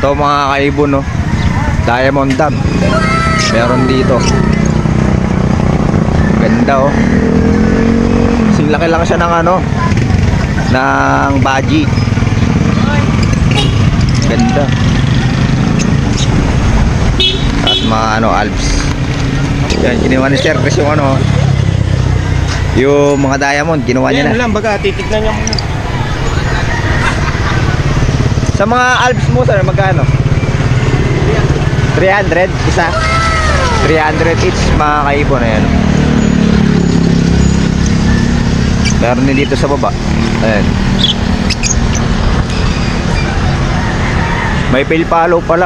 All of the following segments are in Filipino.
Ito mga kaibon, no? Diamond dab. Meron dito. Ganda, oh. Kasing laki lang siya ng ano, ng baji. Ganda. At mga ano, alps. Yan, kinuha ni Sir Chris yung ano, yung mga diamond, kinuha niya na. Yan lang, baga, titignan niya muna. Sa mga alps mo, sir, magkano? 300 isa. 300 each mga kaibon. Ayan. Meron din dito sa baba. Ayan. May pilpalo pala.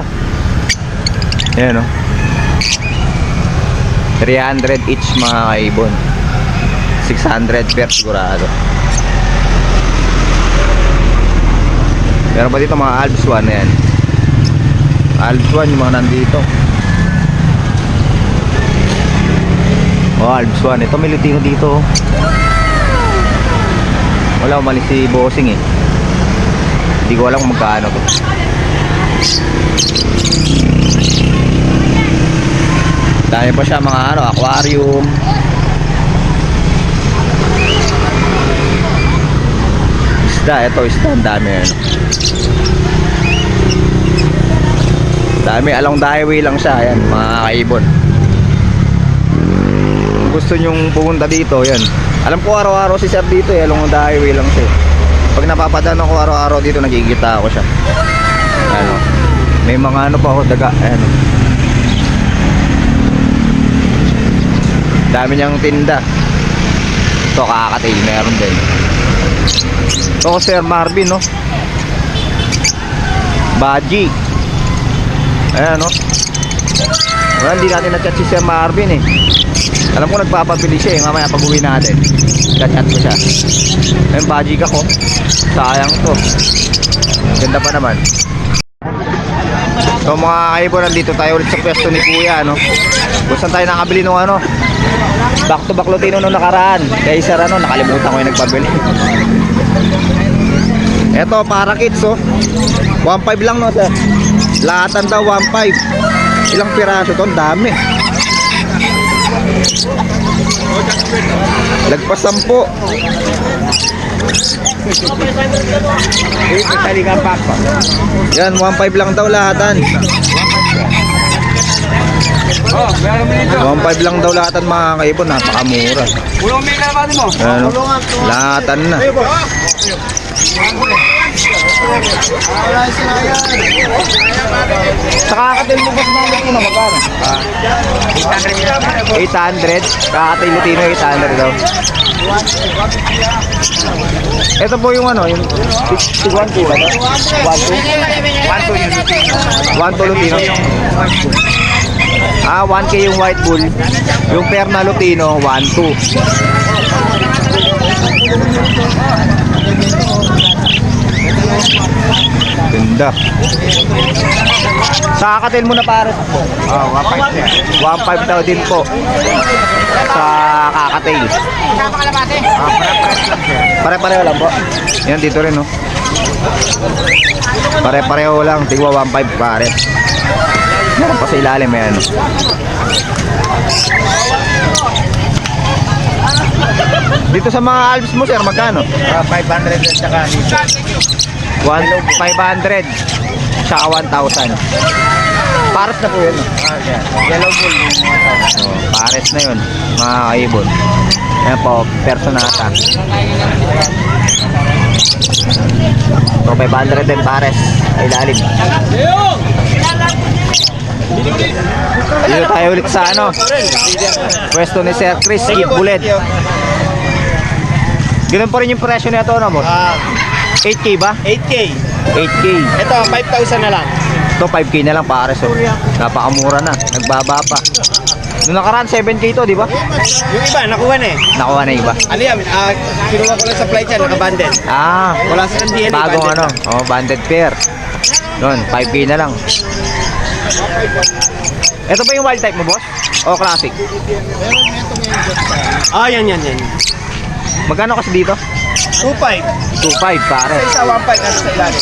Ayan, oh. 300 each mga kaibon. 600 per sigurado. Meron pa dito mga Alps 1 na yan. Alps 1 yung mga nandito. Oh, Alps 1. Ito may lutino dito. Wala, umalis si Bossing eh. Hindi ko alam kung magkano to. Dami pa siya mga ano, aquarium. Isda, ito isda, ang dami ano. Dami, along the highway lang siya. Ayan, mga kaibon. Kung gusto nyong pumunta dito, yan. Alam ko araw-araw si Sir dito eh, along the highway lang siya. Pag napapadaan ako araw-araw dito, nakikita ako siya. Ano, may mga ano pa ako, daga, ano. Dami niyang tinda. Ito, kakatail, meron din. Ito, Sir Marvin, no? Baji. Ayan, no? Well, hindi natin na-chat si Sir Marvin eh. Alam ko nagpapabili siya eh. Mamaya pag uwi natin, chat ko siya. Ayun, baji ka ko. Sayang to. Ganda pa naman. So mga kaibon, nandito tayo ulit sa pwesto ni Kuya, no? Kung saan tayo nakabili nung ano, back to back Lutino nung nakaraan. Kaya Sir, ano, nakalimutan ko yung nagpabili. Eto, para kids, oh. 1.5 lang, no, Sir? Lahatan daw 1.5. Ilang piraso to? Ang dami. Lagpas 10. Yan, 1.5 lang daw lahatan. 1.5 lang daw lahatan mga kaibon. Napakamura. Ano? Lahatan na. Sa kakatil mo ba't mga Lutino magkano? 800. Kakatil Lutino 800 daw. Ito po yung ano, yung 1.2 ba? 1.2 Lutino. Ah, 1K yung white bull. Yung perna Lutino 1.2. Ganda. Sa kakatil mo na pare. 1.5 daw din po. Sa kakatil. Pare-pareho lang po. Yan dito rin, no. Pare-pareho lang. Tigwa 1.5 pare. Meron pa sa ilalim, yan. Dito sa mga Alps mo, Sir, magkano? 500 at saka 500 saka 1,000. Pares na po yun, no? yellow bull. Pares na yun, mga kaibon. Yan po, personata. So 500 din pares, ilalim. Dito tayo ulit sa ano, pwesto ni Sir Chris, Keep Bullet. Ganun pa rin yung presyo nito, no, boss? 8K ba? 8K. 8K. Ito, 5,000 na lang. Ito 5K na lang pares, oh. Napakamura na, nagbaba pa. Noong nakaraan 7K to, di ba? Yung iba, nakuha na eh. Nakuha na iba. Ano yan? Kinuha ko lang sa flight yan, naka-banded. Ah, Wala sa DNA. bagong ano, oh, banded pair. Doon, 5K na lang. Ito ba yung wild type mo, boss? O classic? Ah, yan. Magkano kasi dito? 2.5. 2.5 pare. Isa 1.5 ano sa ilalim.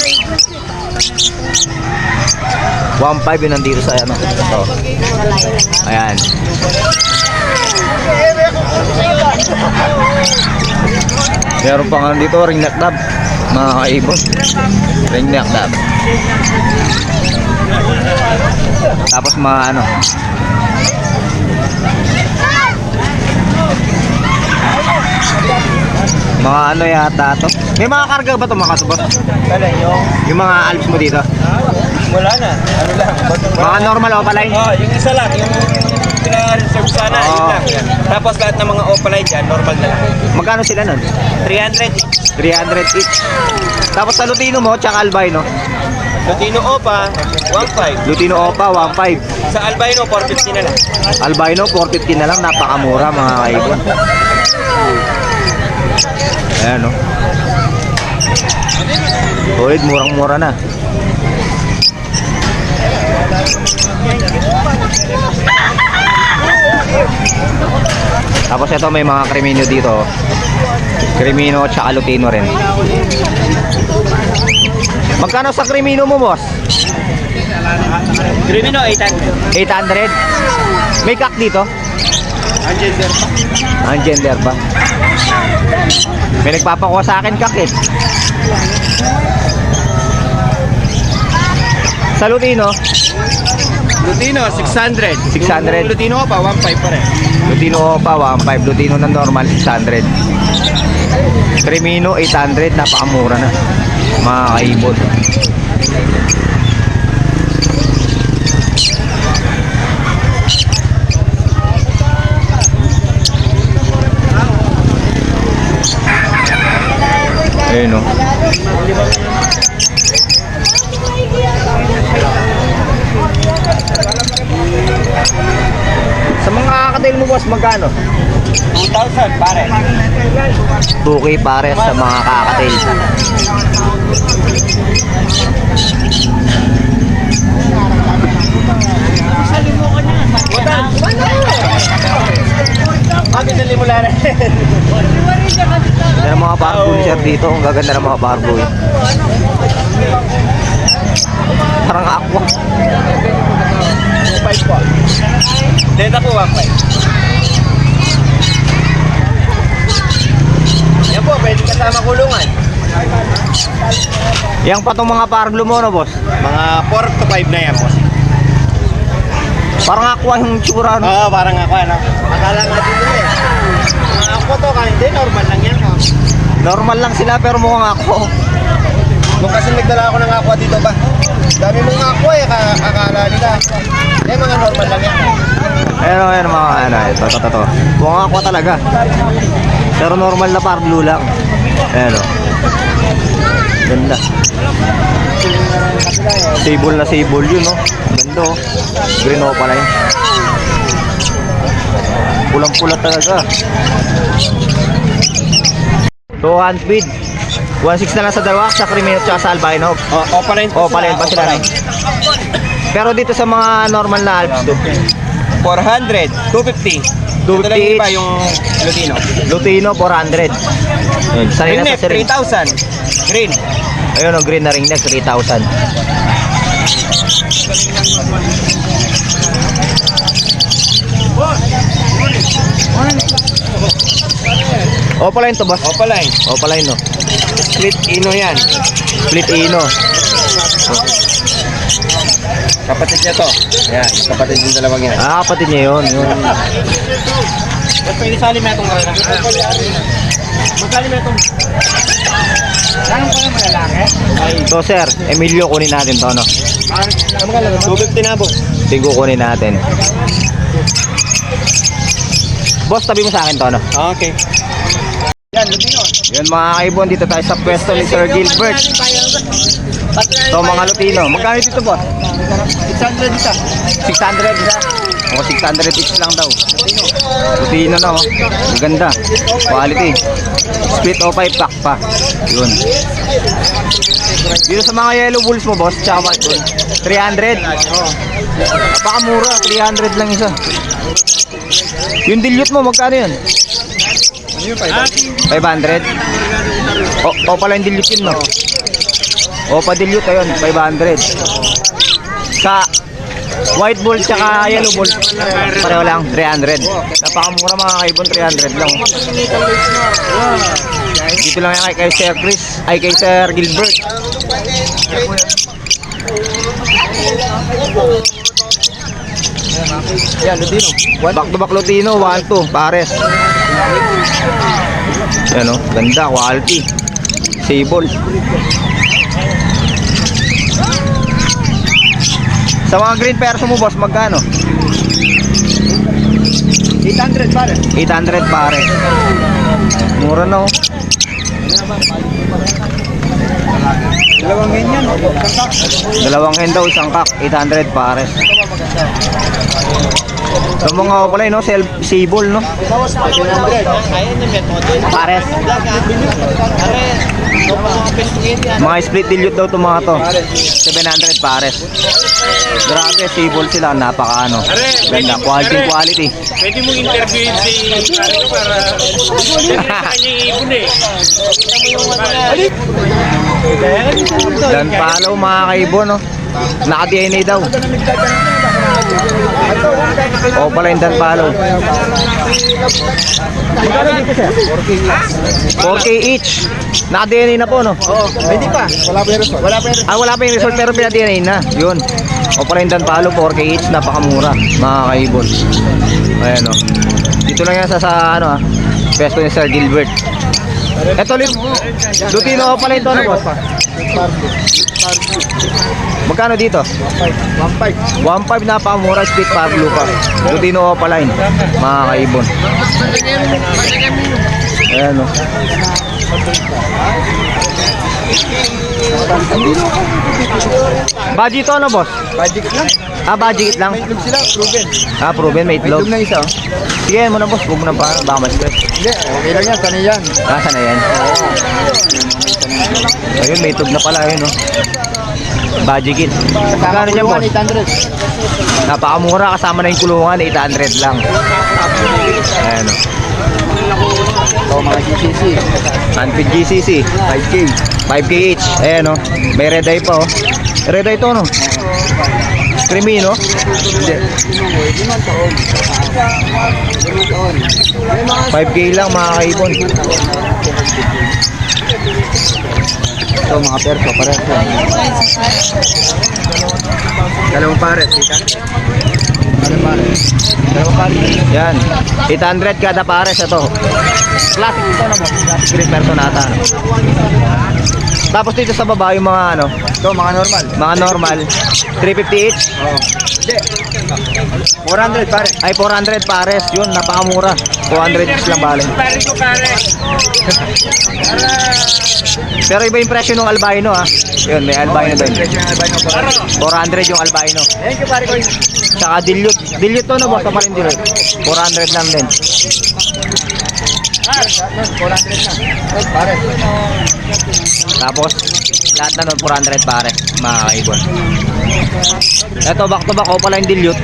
1.5 yun nandito sa ano. Ito. Ayan. Meron pa nga dito, ring neck dab. Mga kaibon. Ring neck dab. Tapos mga ano. Mga ano yata to. May mga karga ba ito mga kasubos? Kala Yung mga alps mo dito? wala na. Ano lang. Mga normal opaline? Yung isa lang. Yung pina-reserve sana. Oo. Yun lang. Tapos lahat ng mga opaline dyan, normal na lang. Magkano sila nun? 300. 300 each. Tapos sa Lutino mo, tsaka albino. Lutino Opa, 1.5. Lutino Opa, 1.5. Sa albino, 450 na lang. Albino, 450 na lang. Napakamura mga kaibon. Ayan no. Solid, murang-mura na. Tapos ito may mga Crimino dito. Crimino tsaka Lutino rin. Magkano sa Crimino mo, boss? Crimino, 800. 800. May kak dito? Angender pa. Ang gender ba? May nagpapakuha sa akin kak eh. Sa Lutino, Lutino, 600. 600. Lutino Opa, 1.5 pa rin. Lutino pa 1.5, Lutino na normal 600. Crimino 800, napakamura na. Mga kaibon. Ayun o. Sa mga kakatail mo, boss, magkano? 2,000 pare. 2K pares sa mga kakatail. Bakit dali mo lang? Yan ang mga barboy sir dito. Ang gaganda ng mga barboy. Parang aqua. 2.5 po. Data po, 1.5. Yan po, pwede kasama kulungan. Yang pa itong mga parglo mo, no, boss? Mga 4 to 5 na yan, boss. Parang aqua yung tsura, no? Oo, parang ako, ano? Akala nga dito eh. Mga ako to, hindi, normal lang yan. Oh. Normal lang sila pero mukhang aqua. Kung kasi nagdala ako ng aqua dito ba? Dami mong aqua eh, akala nila. Eh, mga normal lang yan. Ayan mga ano, ito. Mukhang aqua talaga. Pero normal na parglo lang. Ayan o. Ganda. Sable na sable yun, no? Ganda, oh. Green opaline. Pulang-pula talaga. 2 speed. 1.6 na lang sa dalawa, sa Crimino at sa albino. Opaline po Opaline pa sila, no? Pero dito sa mga normal na Alps, 400, 250. Ito lang yung iba, yung Lutino. Lutino 400. Ayun, sanay Ring na neck, sa ring. 3,000. Green. Ayun, oh, green na ring neck, 3,000. Opaline to, boss? Opaline. Opaline, no? Split Ino yan. Split Ino. Kapatid niya to. Yan, kapatid yung dalawang yan. Ah, kapatid niya yun. Ba't pwede sa alimetong ka rin? Mag-alimetong. Saan pa yung malalaki? So, sir, Emilio, kunin natin to, no? 250 na, boss. Tingko kunin natin. Boss, tabi mo sa akin to, no? Okay. Yan, Lutino. Yun mga kaibon, dito tayo sa pwesto ni Sir Gilbert. So mga Lutino, magkano dito, boss? 600 isa. 600 isa. O 600 each lang daw. Lutino na, oh. Ang ganda. Quality. Split O5 pack pa. Yun. Dito sa mga yellow bulls mo, boss, tsaka white bull, 300. Napakamura, 300 lang isa. Yung dilute mo, magkano yun? Ano yung 500? 500? O pala yung dilute yun, no? O pa dilute, ayun, 500. Sa white bull tsaka yellow bull, pareho lang, 300. Napakamura mga kaibon, 300 lang. Dito lang yan kay Sir Chris, ay kay Sir Gilbert. Yan, Lutino. Back to back Lutino, 1-2, pares. Yan o, ganda, quality. Sable. Sa mga green perso mo boss, magkano? 800 pare. 800 pare. Mura na oh. Dalawang ganyan. Dalawang hen daw, isang kak, 800 pares. Sa mga pala no, sable no. 700. Pares. Mga split dilute daw itong mga to. 700 pares. Grabe, sable sila, napaka ano. Ganda, quality. Pwede mo interviewin si Marino para hindi sa kanya ibon eh. Dan palaw mga kaibon no. Naka-DNA daw. O pala yung dan palaw. 4K each. Naka-DNA na po no. Oo, hindi pa. Wala pa yung result. Wala pa yung result pero pina-DNA na. Yun. O pala yung dan palaw, 4K each. Napakamura mga kaibon. Ayan o. Dito lang yan sa ano pesto ni Sir Gilbert. Eto Lutino pala ito ano boss? Magkano dito? 1.5 napakamura, split Pablo pa. Lutino Opaline, mga kaibon. Ayan o. Budget to ano boss? Budget lang. Budget lang. May itlog sila, proven. Proven, may May itlog. itlog na isa. Sige mo na boss, huwag mo na pa, baka ma-stress. Hindi, okay lang yan. Sanay yan. Nasa na yan? Ayun, may itlog na pala yun no. Budget kit. Magkano niya boss? 800. Napakamura, kasama na yung kulungan, 800 lang. Ayan o. Ito mga GCC. Unfit GCC, 5K. 5K each. Ayan o. May red eye pa o. Red eye to no? Creamy no? Hindi. 5K lang mga kaibon. Ito mga perso, pares yan. Dalawang pares, kita? Dalawang pares. Dalawang pares. Yan. 800 kada pares ito. Classic ito na mo. Classic green personata. No? Tapos dito sa baba yung mga ano, Ito mga normal. mga normal, 350 each. Oo. Hindi. 400 pares. Ay 400 pares. Yun, napakamura. 200 each lang bale. Pare ko pare. Pero iba yung presyo ng albino ha. Yun, may albino doon. 400 yung albino. Thank you pare ko. Tsaka dilute. Dilute to no boss, pa rin dilute. 400 lang din. 400 na. Pares. Tapos lahat na nun 400 pare, mga kaibon. Eto back to back o pala yung dilute.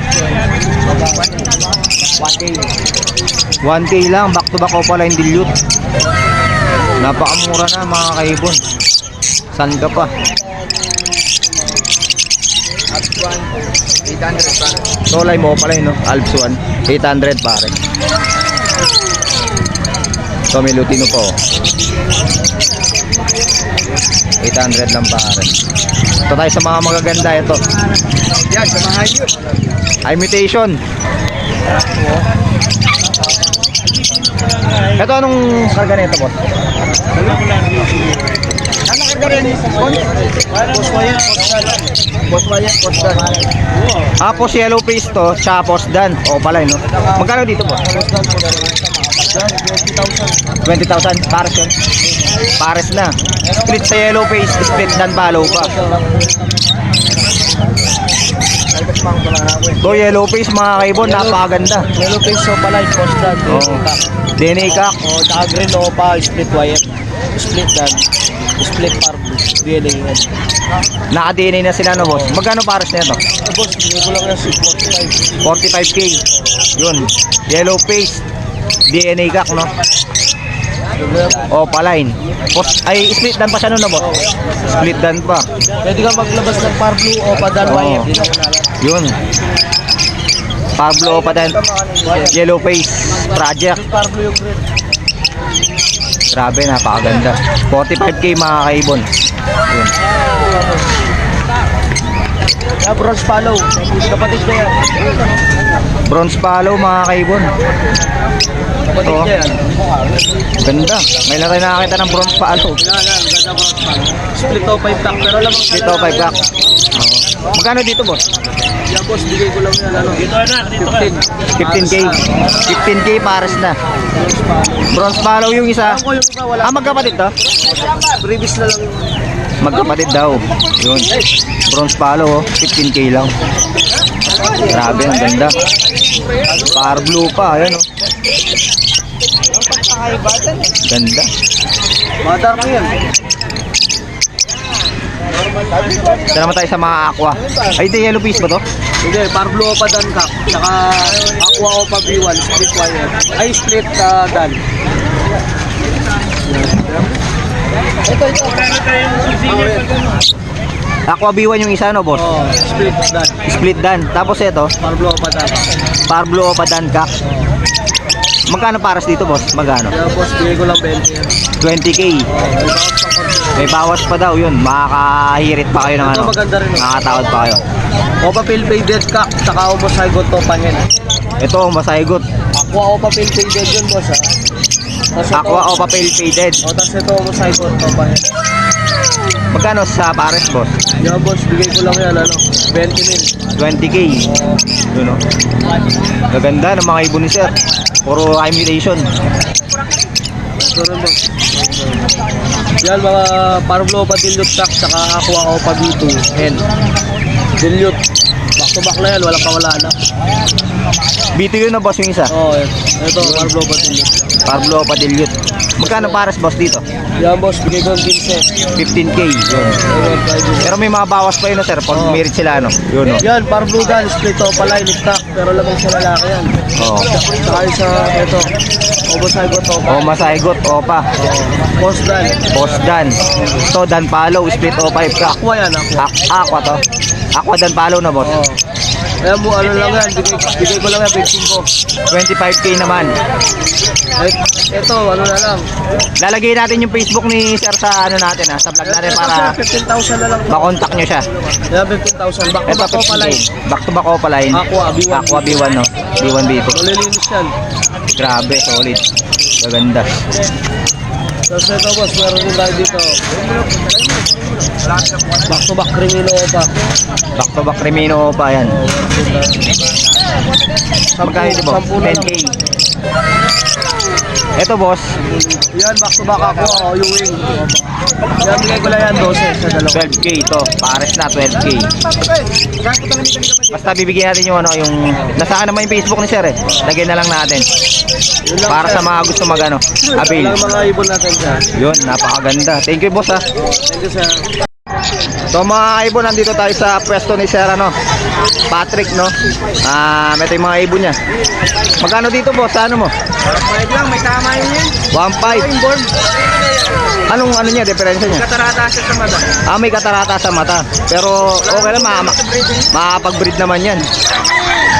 1K lang, back to back o pala yung dilute. Napakamura na mga kaibon. San ka pa? Alps 1. 800 pares. Solay mo pala yun no? Alps 1, 800 pare. So may Lutino po. 800 lang pare. Ito tayo sa mga magaganda ito. Yan, sa mga yun. Imitation. Ito anong karga nito boss? Ano ka rin? Poswayan, posdan. Post yellow face to, tsaka post dan. O pala no? Magkano dito boss? 20,000 pares yun. Pares na. Split sa yellow face, split dan follow pa. So yellow face mga kaibon, napakaganda. Yellow face so pala, posdan. Oo. DNA kak. O, tsaka green o pa, split wire. Split dan. Split purple. DNA yan. Naka-DNA na sila no boss. Magkano pares na ito? Boss, hindi ko lang yung 45. 45K. Yun. Yellow face. DNA kak no? Opaline. Ay, split dan pa siya nun na boss. Split dan pa. Pwede ka maglabas ng Parblu o Padan Oo. Wire. Yun. Pablo Opadan. Yellow Face Project. Parblu yung green. Grabe, napakaganda. 45k mga kaibon. Yun. Bronze Follow. Kapatid ko yan. Bronze Follow mga kaibon. Kapatid Oo. ko yan. Ganda. May na tayo nakakita ng Bronze Follow. Yan. Ganda Bronze Follow. Split o 5 pack. Pero lamang sa Dito, 5 pack. Magkano dito boss? Yan boss, bigay ko lang yan. Ano? Dito anak, dito ka. 15k. 15k pares na. Bronze Follow yung isa. Ako yung iba, wala. Magkapatid to? Previous na lang. Magkapatid daw. Yun. Bronze Follow, 15k lang. Grabe, ang ganda. Par blue pa, ayan oh. Ganda. Madar ko yan. Ito naman tayo sa mga aqua. Ay, ito yellow piece ba to? Hindi, Parblu o Padan Cup. Saka Aqua o pa B1. Split wire. Ay, split Dan. Magkano tayong sisingit? Aqua B1 yung isa no boss? Oh, split Dan. Split dan. Tapos ito, Parblu o Padan. par blue o padan ka. Magkano pares dito boss? Magkano? Kaya boss, bigay ko lang 20 yan. 20k. May bawas pa daw yun. Makakahirit pa kayo ng Ito ano. maganda rin. Nakakatawad pa kayo. Opa Pale Faded Cup. Saka Omozygote Topahen. Ito, masaygot. Aqua Opa Pale Faded yun boss ha. Tapos Aqua o papel faded. O, tapos ito Omozygote Topahen. Magkano sa pares boss? Yan boss, bigay ko lang yan. 20 mil. 20k. Yun o. Gaganda ng mga ibon ni sir. Puro imitation. Ito rin boss. Yan mga Parblu Opa Dilute Cup. Saka Aqua Opa B2 Hen. Dilute. Back to back na yan, walang pawala na. B2 yun na boss yung isa. Oo, ito Parblu Opa Dilute. Pablo pa dilute. Magkano pares boss dito? Yan boss, bigay ko ng 15. 15k. Yun. Pero may mga bawas pa yun na sir. Pag Oo. merit sila no. Yun o. Yan, Parblu Dan, split Opa Line, stock. Pero lamang sa lalaki yan. Oo. Saka sa ito, Omozygote Opa. O masaygot. Opa. Post Dan. Post dan. So dan palo. Split o 5 ka. Aqua yan, Aqua. Aqua to. Aqua dan palo na boss. Oo. Ayan mo, ano lang yan, bigay ko lang yan, 15 ko. 25k naman. Eh, ito, ano na lang. Lalagay natin yung Facebook ni sir sa ano natin ha. Sa vlog natin Ito, para sir, 15,000 na lang. makontak nyo siya. Yan, 15,000. Back to Ito back Opa Line. 15k. Back to back Opa line. Aqua, B1. Aqua B1 no. B1 B2. Malilinis yan. Grabe, solid. Gaganda. Tapos ito, boss, meron din tayo dito. Back to back Crimino Opa. Back to back Remino pa yan. Magkano ito boss? 10k. Ito boss, Yan, back to back ako, Ewing. Yan, bigay ko lang yan, 12 sa dalawa. 12k ito. Pares na 12k. Basta bibigyan natin yung ano, yung nasaan naman yung Facebook ni sir eh. Lagyan na lang natin. Yun lang, Para sir. sa mga gusto magano, avail. Walang mga ibon natin siya. Yun, napakaganda. Thank you boss ha. Thank you, sir. So mga ibon, nandito tayo sa pwesto ni Sir ano, Patrick no. Ito yung mga ibon niya. Magkano dito boss? Sa ano mo? Pwede lang, may tama yun yan. 1.5. Inborn. Anong ano niya, diferensya niya? Katarata siya sa mata. May katarata sa mata. Pero okay lang, makakapag-breed naman yan.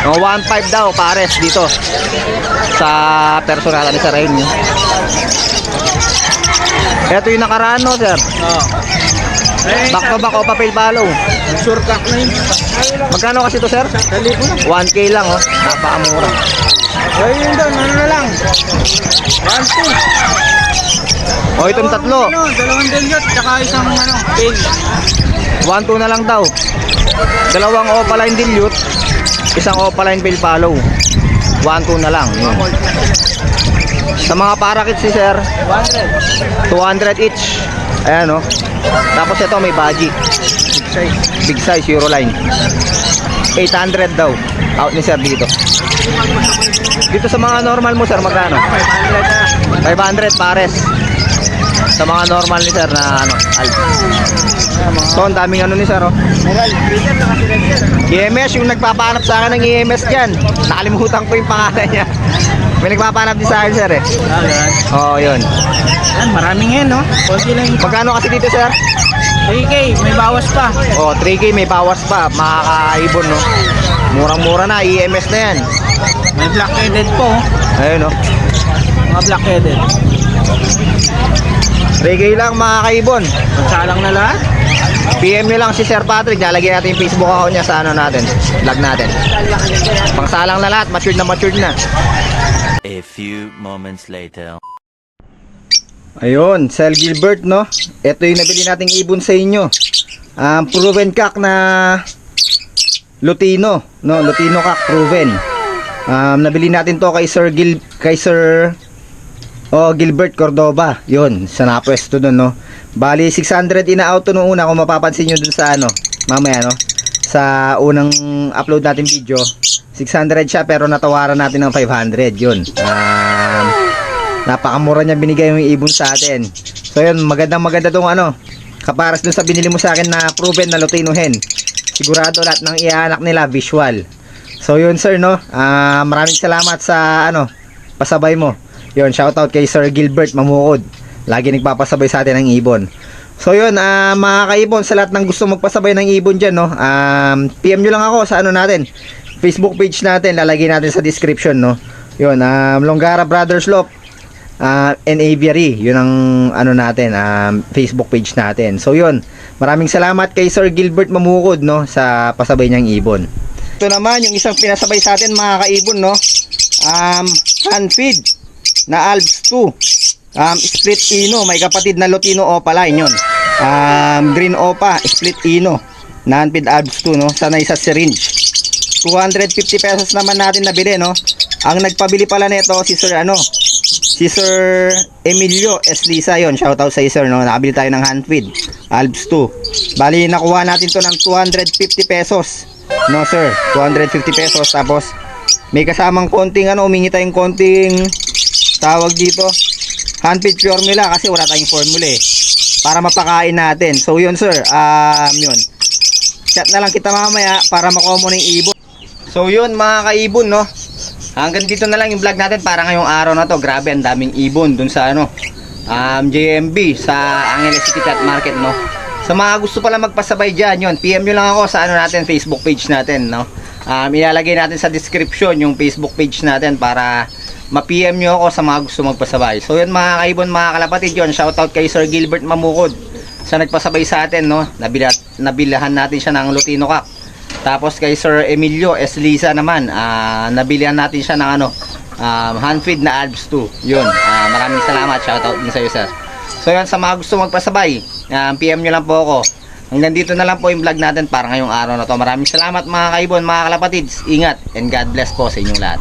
1.5 daw, pares dito. Sa personal ni Sir Rain. Ito yung nakaraan no, sir. Oo. Back to back o papel palo. Sure cock na yun. Magkano kasi to sir? Dali po na. 1k lang oh. Napakamura. Ay, yun doon, ano na lang. 1, 2. O itong tatlo. Dalawang dilute, tsaka isang pin. 1-2 na lang daw. Dalawang opaline dilute, isang opaline pale follow. 1-2 na lang. Yun. Sa mga parakits ni sir, 100. 200 each. Ayan oh. Tapos ito may baji. Big size Euroline. 800 daw. Out ni sir dito. Dito sa mga normal mo sir, magkano? 500 pares. Sa mga normal ni sir na ano, so ang daming ano ni sir oh. EMS, yung nagpapahanap sa akin ng EMS dyan. Nakalimutan ko yung pangalan niya. May nagpapanap din sa akin, sir eh. Ganun. Oo, yun. Yan, maraming yan, no? Konti lang yung Magkano kasi dito, sir? 3K, may bawas pa. Oh, 3K may bawas pa, makakaibon, no? Murang-mura na, EMS na yan. May black-headed po. Ayun, no? Mga black-headed. 3K lang, makakaibon. Magsalang na lahat. PM nyo lang si Sir Patrick, lalagyan natin yung Facebook account niya sa ano natin, vlog natin. Pangsalang na lahat, matured na. A few moments later. Ayun, Sir Gilbert, no? Ito yung nabili nating ibon sa inyo. Proven cock na Lutino, no? Lutino cock proven. Nabili natin to kay Sir Gilbert Cordoba. Yun, sa napwesto dun, no? Bali 600 ina-auto nung una, kung mapapansin nyo dun sa ano, mamaya, no? Sa unang upload natin video, 600 siya pero natawaran natin ng 500. Yun. Napakamura niya binigay yung ibon sa atin. So yun, maganda tong ano, kaparas dun sa binili mo sa akin na proven na Lutino hen. Sigurado lahat ng iaanak nila visual. So yun, sir, no? Maraming salamat sa ano, pasabay mo. Yun, shoutout kay Sir Gilbert Mamukod. Lagi nagpapasabay sa atin ng ibon. So yun, mga kaibon, sa lahat ng gusto magpasabay ng ibon dyan, no? PM nyo lang ako sa ano natin, Facebook page natin, lalagay natin sa description, no? Yun, Longara Brothers Lop and Aviary, yun ang ano natin, Facebook page natin. So yun, maraming salamat kay Sir Gilbert Mamukod, no? Sa pasabay niyang ibon. Ito naman, yung isang pinasabay sa atin, mga kaibon, no? Hand feed na Alps 2. Split Ino, may kapatid na Lutino Opa line yun. Green Opa, Split Ino, non-feed Alps 2, no? Sanay sa syringe. 250 pesos naman natin nabili, no? Ang nagpabili pala nito si Sir Emilio S. Lisa, yun. Shoutout sa sir, no? Nakabili tayo ng hand feed Alps 2. Bali, nakuha natin to ng 250 pesos. No, sir, 250 pesos. Tapos, may kasamang konting, ano, umingi tayong konting tawag dito, hand feed formula kasi wala tayong formula eh, para mapakain natin. So yun, sir, yun, chat na lang kita mamaya para makuha mo ng ibon. So yun, mga kaibon, no, hanggang dito na lang yung vlog natin para ngayong araw na to. Grabe, ang daming ibon dun sa ano, JMB sa Angeles City Cat Market, no. Sa mga gusto pala magpasabay dyan, yun, PM nyo lang ako sa ano natin, Facebook page natin, no. Ilalagay natin sa description yung Facebook page natin para ma-PM nyo ako sa mga gusto magpasabay. So yun, mga kaibon, mga kalapatid, yun, shoutout kay Sir Gilbert Mamukod sa nagpasabay sa atin, no. Nabilahan natin siya ng Lutino cock. Tapos kay Sir Emilio S. Lisa naman, nabilihan natin siya ng ano, hand feed na Alps 2. Yun, maraming salamat, shoutout din sa iyo, sir. So yun, sa mga gusto magpasabay, PM nyo lang po ako. Hanggang dito na lang po yung vlog natin para ngayong araw na to. Maraming salamat, mga kaibon, mga kalapatids. Ingat and God bless po sa inyong lahat.